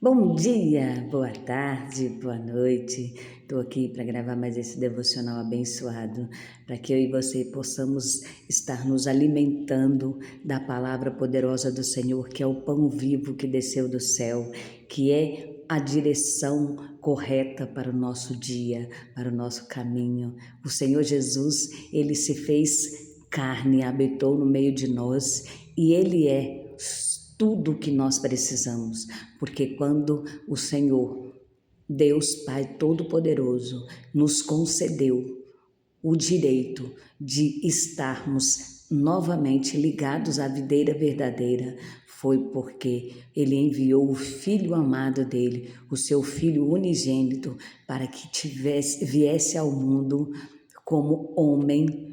Bom dia, boa tarde, boa noite. Estou aqui para gravar mais esse devocional abençoado, para que eu e você possamos estar nos alimentando da palavra poderosa do Senhor, que é o pão vivo que desceu do céu, que é a direção correta para o nosso dia, para o nosso caminho. O Senhor Jesus, ele se fez carne, habitou no meio de nós e ele é tudo o que nós precisamos, porque quando o Senhor, Deus Pai Todo-Poderoso, nos concedeu o direito de estarmos novamente ligados à videira verdadeira, foi porque Ele enviou o Filho amado dele, o seu Filho unigênito, para que viesse ao mundo como homem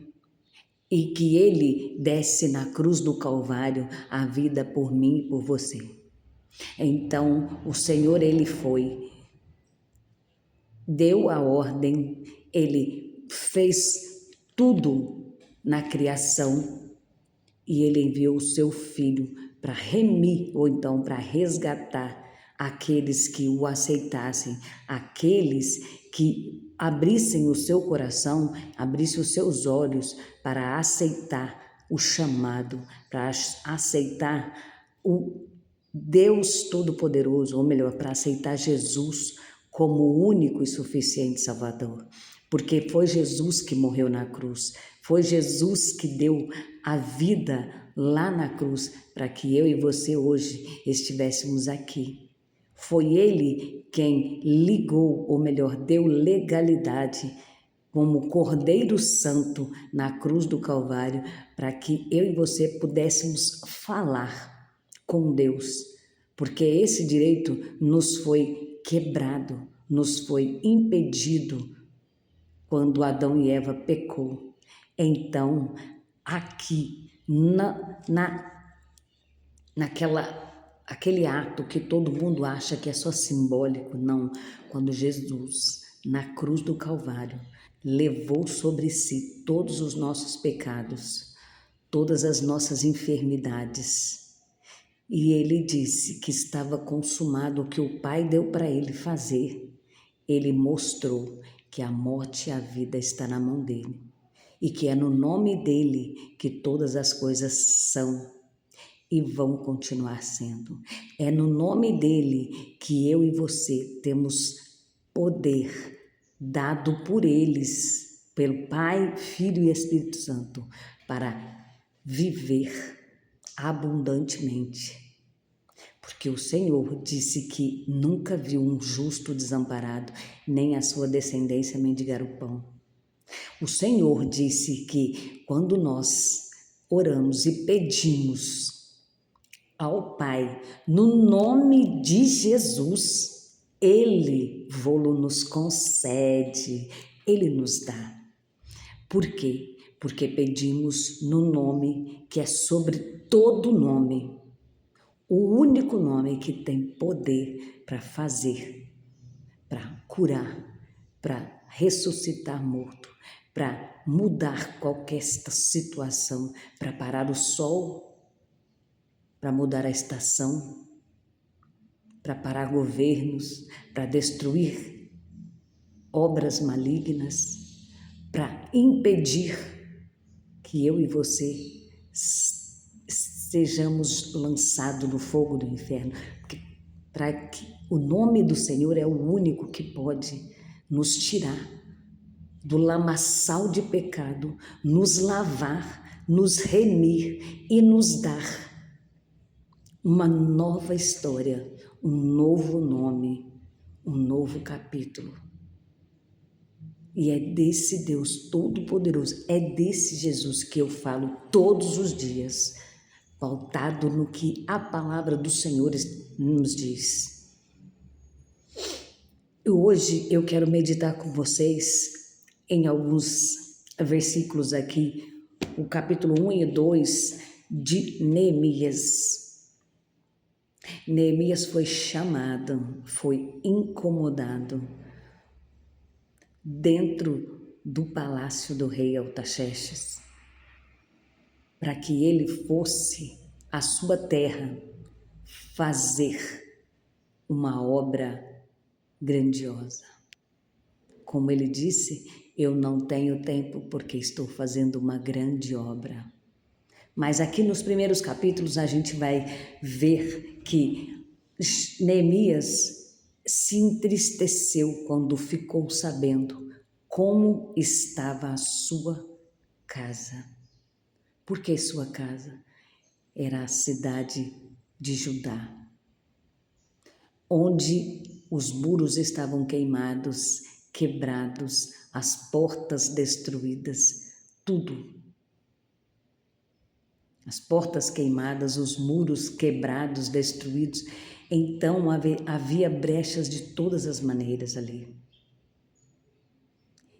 e que Ele desse na cruz do Calvário a vida por mim e por você. Então, o Senhor, Ele deu a ordem, Ele fez tudo na criação e Ele enviou o seu Filho para remir, ou então para resgatar aqueles que o aceitassem, aqueles que abrissem o seu coração, abrissem os seus olhos para aceitar o chamado, para aceitar o Deus Todo-Poderoso, ou melhor, para aceitar Jesus como o único e suficiente Salvador. Porque foi Jesus que morreu na cruz, foi Jesus que deu a vida lá na cruz para que eu e você hoje estivéssemos aqui. Foi Ele quem ligou, ou melhor, deu legalidade como Cordeiro Santo na cruz do Calvário para que eu e você pudéssemos falar com Deus, porque esse direito nos foi quebrado, nos foi impedido quando Adão e Eva pecou. Então, aqui, aquele ato que todo mundo acha que é só simbólico, não, quando Jesus, na cruz do Calvário, levou sobre si todos os nossos pecados, todas as nossas enfermidades, e ele disse que estava consumado o que o Pai deu para ele fazer. Ele mostrou que a morte e a vida está na mão dele e que é no nome dele que todas as coisas são e vão continuar sendo. É no nome dele que eu e você temos poder dado por eles, pelo Pai, Filho e Espírito Santo, para viver abundantemente. Porque o Senhor disse que nunca viu um justo desamparado, nem a sua descendência mendigar o pão. O Senhor disse que quando nós oramos e pedimos ao Pai, no nome de Jesus, Ele vô-lo nos concede, Ele nos dá. Por quê? Porque pedimos no nome que é sobre todo nome, o único nome que tem poder para fazer, para curar, para ressuscitar morto, para mudar qualquer situação, para parar o sol, para mudar a estação, para parar governos, para destruir obras malignas, para impedir que eu e você sejamos lançados no fogo do inferno, para que o nome do Senhor é o único que pode nos tirar do lamaçal de pecado, nos lavar, nos remir e nos dar uma nova história, um novo nome, um novo capítulo. E é desse Deus Todo-Poderoso, é desse Jesus que eu falo todos os dias, pautado no que a palavra do Senhor nos diz. Hoje eu quero meditar com vocês em alguns versículos aqui, o capítulo 1 e 2 de Neemias. Neemias foi chamado, foi incomodado dentro do palácio do rei Artaxerxes, para que ele fosse à sua terra fazer uma obra grandiosa. Como ele disse, eu não tenho tempo porque estou fazendo uma grande obra. Mas aqui nos primeiros capítulos a gente vai ver que Neemias se entristeceu quando ficou sabendo como estava a sua casa. Por que sua casa? Era a cidade de Judá, onde os muros estavam queimados, quebrados, as portas destruídas, tudo. As portas queimadas, os muros quebrados, destruídos. Então havia brechas de todas as maneiras ali.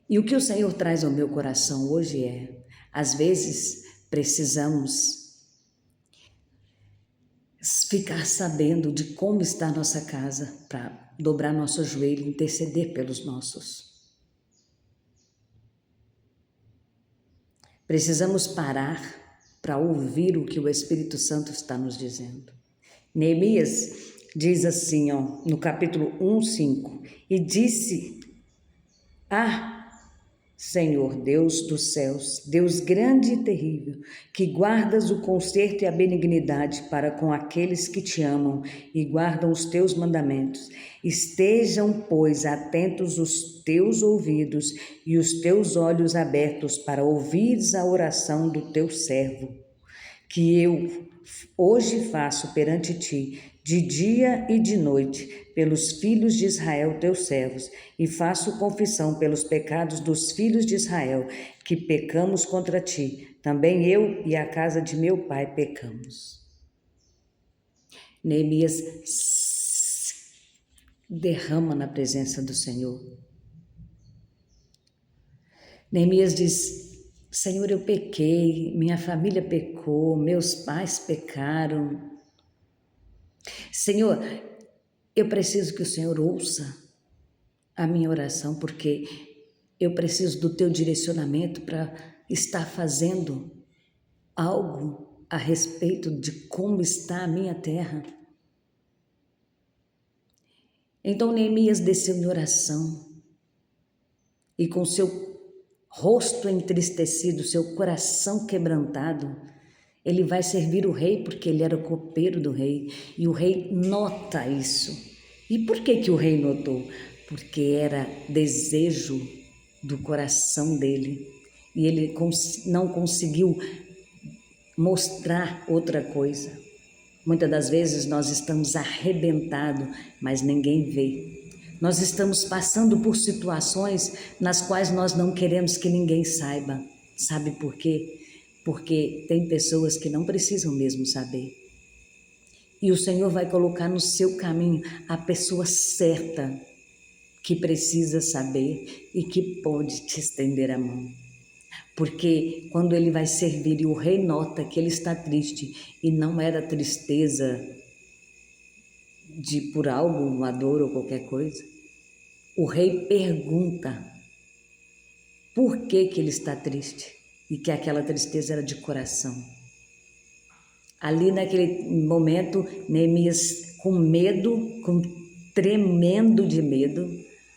E o que o Senhor traz ao meu coração hoje é, às vezes precisamos ficar sabendo de como está a nossa casa para dobrar nosso joelho e interceder pelos nossos. Precisamos parar para ouvir o que o Espírito Santo está nos dizendo. Neemias diz assim, no capítulo 1:5, e disse: Senhor, Deus dos céus, Deus grande e terrível, que guardas o conserto e a benignidade para com aqueles que te amam e guardam os teus mandamentos. Estejam, pois, atentos os teus ouvidos e os teus olhos abertos para ouvires a oração do teu servo, que eu hoje faço perante ti, de dia e de noite, pelos filhos de Israel, teus servos, e faço confissão pelos pecados dos filhos de Israel, que pecamos contra ti. Também eu e a casa de meu pai pecamos. Neemias derrama na presença do Senhor. Neemias diz: Senhor, eu pequei, minha família pecou, meus pais pecaram. Senhor, eu preciso que o Senhor ouça a minha oração, porque eu preciso do teu direcionamento para estar fazendo algo a respeito de como está a minha terra. Então Neemias desceu em oração e com seu rosto entristecido, seu coração quebrantado, ele vai servir o rei porque ele era o copeiro do rei e o rei nota isso. E por que o rei notou? Porque era desejo do coração dele e ele não conseguiu mostrar outra coisa. Muitas das vezes nós estamos arrebentados, mas ninguém vê. Nós estamos passando por situações nas quais nós não queremos que ninguém saiba. Sabe por quê? Porque tem pessoas que não precisam mesmo saber. E o Senhor vai colocar no seu caminho a pessoa certa que precisa saber e que pode te estender a mão. Porque quando ele vai servir e o rei nota que ele está triste e não era tristeza por algo, uma dor ou qualquer coisa, o rei pergunta por que ele está triste e que aquela tristeza era de coração. Ali naquele momento, Neemias, com medo, tremendo de medo,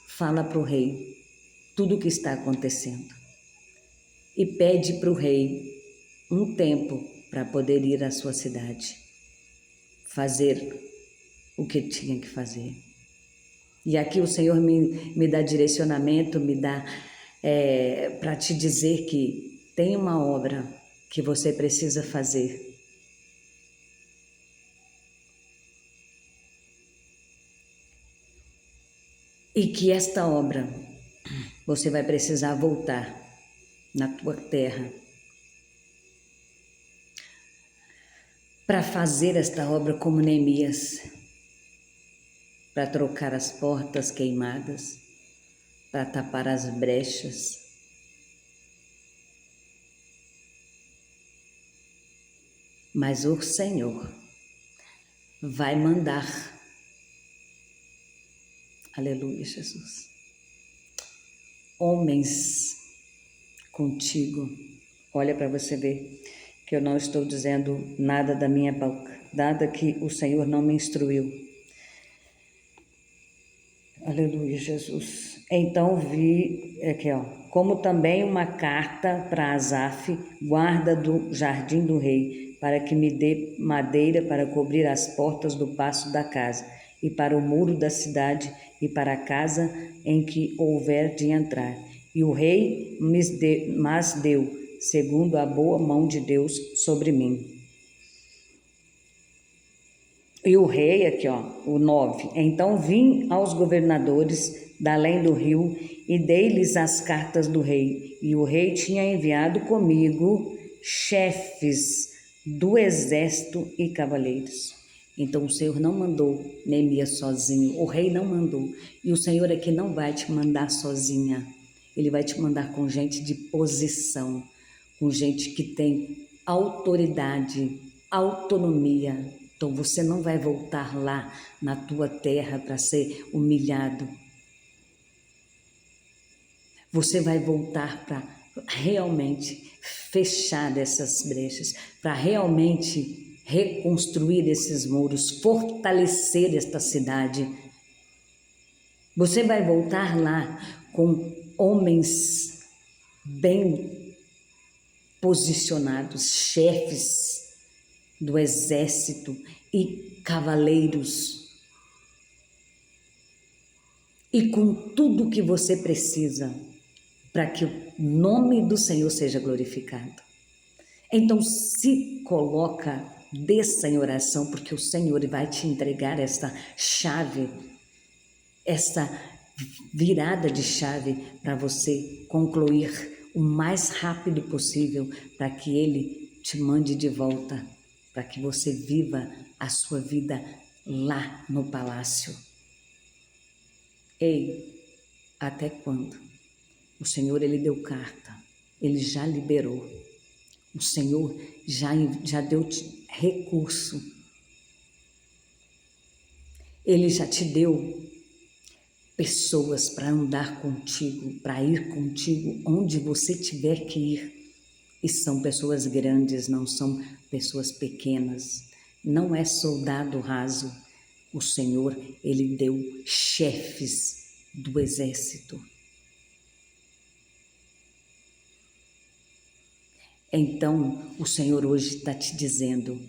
fala para o rei tudo o que está acontecendo e pede para o rei um tempo para poder ir à sua cidade, fazer o que tinha que fazer. E aqui o Senhor me dá direcionamento, me dá para te dizer que tem uma obra que você precisa fazer. E que esta obra você vai precisar voltar na tua terra para fazer esta obra como Neemias, para trocar as portas queimadas, para tapar as brechas. Mas o Senhor vai mandar, aleluia, Jesus, homens contigo. Olha para você ver que eu não estou dizendo nada da minha boca, nada que o Senhor não me instruiu. Aleluia, Jesus. Então vi, aqui ó, como também uma carta para Asaf, guarda do jardim do rei, para que me dê madeira para cobrir as portas do paço da casa, e para o muro da cidade, e para a casa em que houver de entrar. E o rei mas deu, segundo a boa mão de Deus sobre mim. E o rei, aqui ó, o 9. Então vim aos governadores da além do rio e dei-lhes as cartas do rei. E o rei tinha enviado comigo chefes do exército e cavaleiros. Então o Senhor não mandou Neemias sozinho, o rei não mandou. E o Senhor aqui não vai te mandar sozinha. Ele vai te mandar com gente de posição, com gente que tem autoridade, autonomia. Então você não vai voltar lá na tua terra para ser humilhado. Você vai voltar para realmente fechar essas brechas, para realmente reconstruir esses muros, fortalecer esta cidade. Você vai voltar lá com homens bem posicionados, chefes do exército e cavaleiros, e com tudo que você precisa para que o nome do Senhor seja glorificado. Então se coloca, desça em oração, porque o Senhor vai te entregar esta chave, esta virada de chave para você concluir o mais rápido possível, para que Ele te mande de volta, para que você viva a sua vida lá no palácio. Ei, até quando? O Senhor, Ele deu carta, Ele já liberou. O Senhor já deu recurso. Ele já te deu pessoas para andar contigo, para ir contigo onde você tiver que ir. E são pessoas grandes, não são pessoas pequenas. Não é soldado raso. O Senhor, Ele deu chefes do exército. Então, o Senhor hoje está te dizendo,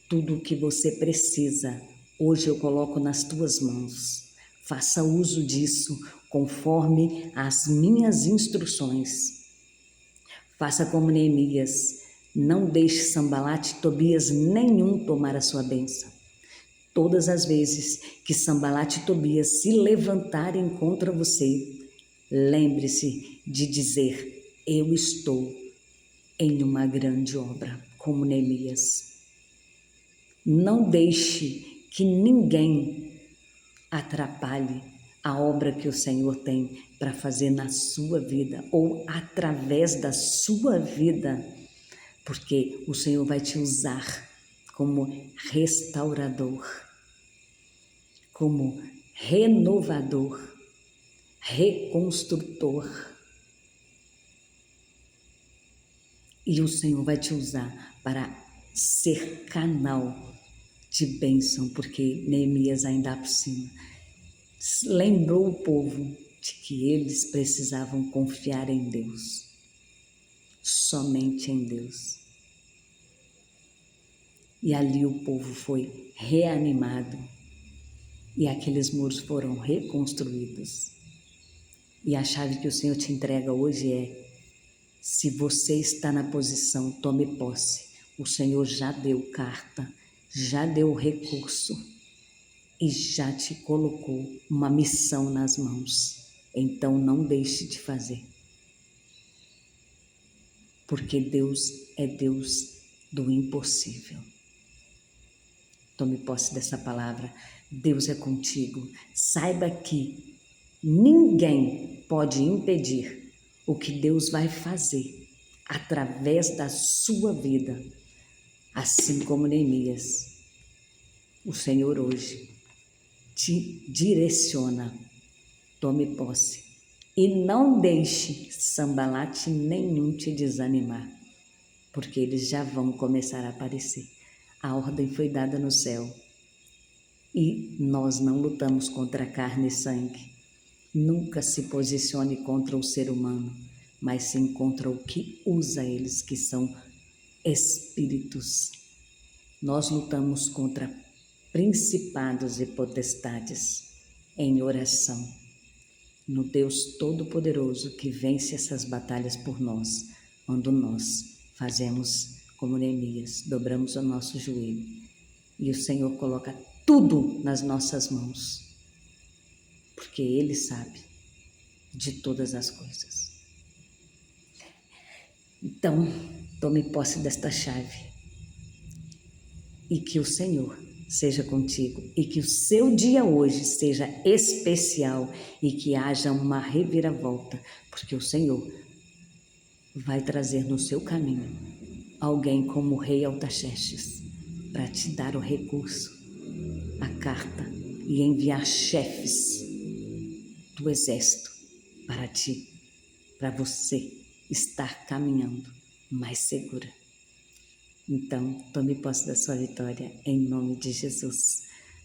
tudo o que você precisa, hoje eu coloco nas tuas mãos. Faça uso disso conforme as minhas instruções. Faça como Neemias, não deixe Sambalate e Tobias nenhum tomar a sua bênção. Todas as vezes que Sambalate e Tobias se levantarem contra você, lembre-se de dizer, eu estou em uma grande obra, como Neemias. Não deixe que ninguém atrapalhe a obra que o Senhor tem para fazer na sua vida ou através da sua vida, porque o Senhor vai te usar como restaurador, como renovador, reconstrutor. E o Senhor vai te usar para ser canal de bênção, porque Neemias ainda por cima lembrou o povo de que eles precisavam confiar em Deus, somente em Deus. E ali o povo foi reanimado e aqueles muros foram reconstruídos. E a chave que o Senhor te entrega hoje é: se você está na posição, tome posse. O Senhor já deu carta, já deu recurso e já te colocou uma missão nas mãos. Então não deixe de fazer. Porque Deus é Deus do impossível. Tome posse dessa palavra. Deus é contigo. Saiba que ninguém pode impedir o que Deus vai fazer através da sua vida, assim como Neemias. O Senhor hoje te direciona. Tome posse e não deixe Sambalate nenhum te desanimar, porque eles já vão começar a aparecer. A ordem foi dada no céu e nós não lutamos contra carne e sangue, Nunca se posicione contra o ser humano, mas sim contra o que usa eles, que são espíritos. Nós lutamos contra principados e potestades em oração, no Deus Todo-Poderoso que vence essas batalhas por nós, quando nós fazemos como Neemias, dobramos o nosso joelho e o Senhor coloca tudo nas nossas mãos, porque Ele sabe de todas as coisas. Então, tome posse desta chave e que o Senhor seja contigo e que o seu dia hoje seja especial e que haja uma reviravolta, porque o Senhor vai trazer no seu caminho alguém como o rei Artaxerxes para te dar o recurso, a carta e enviar chefes do exército para ti, para você estar caminhando mais segura. Então, tome posse da sua vitória em nome de Jesus.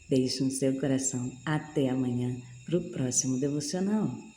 Beijo no seu coração. Até amanhã para o próximo devocional.